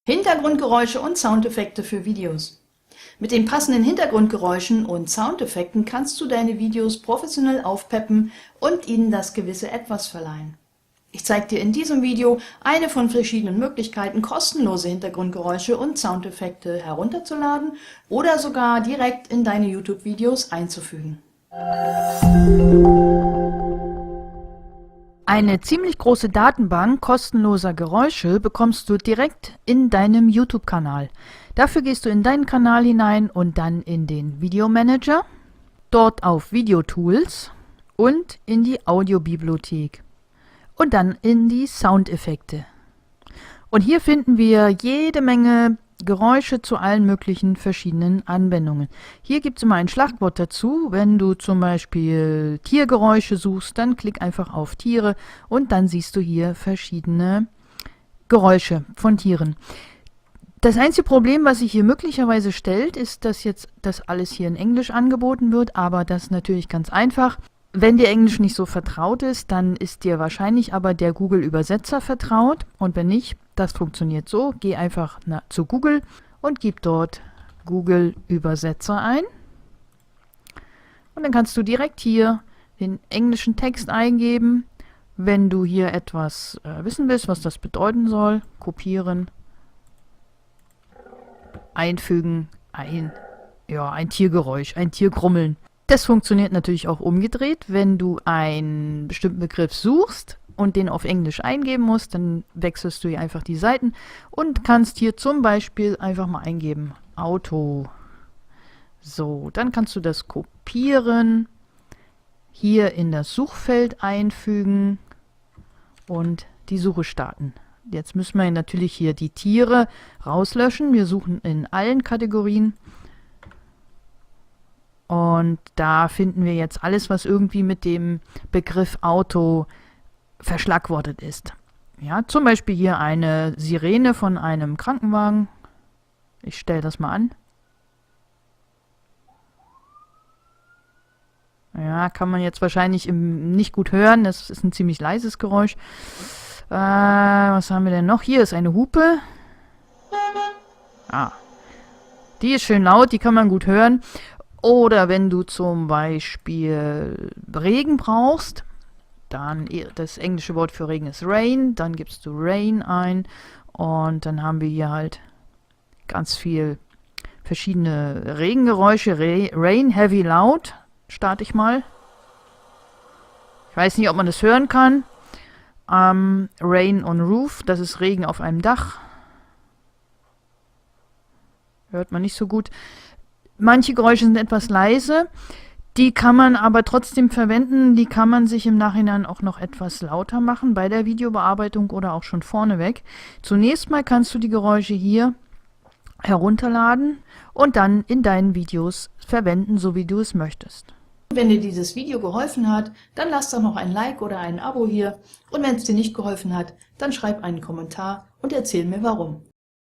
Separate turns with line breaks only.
Hintergrundgeräusche und Soundeffekte für Videos. Mit den passenden Hintergrundgeräuschen und Soundeffekten kannst du deine Videos professionell aufpeppen und ihnen das gewisse Etwas verleihen. Ich zeige dir in diesem Video eine von verschiedenen Möglichkeiten, kostenlose Hintergrundgeräusche und Soundeffekte herunterzuladen oder sogar direkt in deine YouTube-Videos einzufügen. Eine ziemlich große Datenbank kostenloser Geräusche bekommst du direkt in deinem YouTube-Kanal. Dafür gehst du in deinen Kanal hinein und dann in den Videomanager, dort auf Videotools und in die Audiobibliothek und dann in die Soundeffekte. Und hier finden wir jede Menge Geräusche zu allen möglichen verschiedenen Anwendungen. Hier gibt es immer ein Schlagwort dazu. Wenn du zum Beispiel Tiergeräusche suchst, dann klick einfach auf Tiere und dann siehst du hier verschiedene Geräusche von Tieren. Das einzige Problem, was sich hier möglicherweise stellt, ist, dass jetzt das alles hier in Englisch angeboten wird, aber das ist natürlich ganz einfach. Wenn dir Englisch nicht so vertraut ist, dann ist dir wahrscheinlich aber der Google-Übersetzer vertraut. Und wenn nicht, das funktioniert so. Geh einfach zu Google und gib dort Google-Übersetzer ein. Und dann kannst du direkt hier den englischen Text eingeben. Wenn du hier etwas wissen willst, was das bedeuten soll, kopieren, einfügen, ein Tiergeräusch, ein Tiergrummeln. Das funktioniert natürlich auch umgedreht. Wenn du einen bestimmten Begriff suchst und den auf Englisch eingeben musst, dann wechselst du hier einfach die Seiten und kannst hier zum Beispiel einfach mal eingeben, Auto. So, dann kannst du das kopieren, hier in das Suchfeld einfügen und die Suche starten. Jetzt müssen wir natürlich hier die Tiere rauslöschen. Wir suchen in allen Kategorien. Und da finden wir jetzt alles, was irgendwie mit dem Begriff Auto verschlagwortet ist. Ja, zum Beispiel hier eine Sirene von einem Krankenwagen. Ich stelle das mal an. Ja, kann man jetzt wahrscheinlich nicht gut hören. Das ist ein ziemlich leises Geräusch. Was haben wir denn noch? Hier ist eine Hupe. Die ist schön laut, die kann man gut hören. Oder wenn du zum Beispiel Regen brauchst, dann das englische Wort für Regen ist Rain, dann gibst du Rain ein und dann haben wir hier halt ganz viel verschiedene Regengeräusche. Rain, Heavy, Loud, starte ich mal. Ich weiß nicht, ob man das hören kann. Rain on Roof, das ist Regen auf einem Dach. Hört man nicht so gut. Manche Geräusche sind etwas leise, die kann man aber trotzdem verwenden, die kann man sich im Nachhinein auch noch etwas lauter machen bei der Videobearbeitung oder auch schon vorneweg. Zunächst mal kannst du die Geräusche hier herunterladen und dann in deinen Videos verwenden, so wie du es möchtest. Wenn dir dieses Video geholfen hat, dann lass doch noch ein Like oder ein Abo hier und wenn es dir nicht geholfen hat, dann schreib einen Kommentar und erzähl mir warum.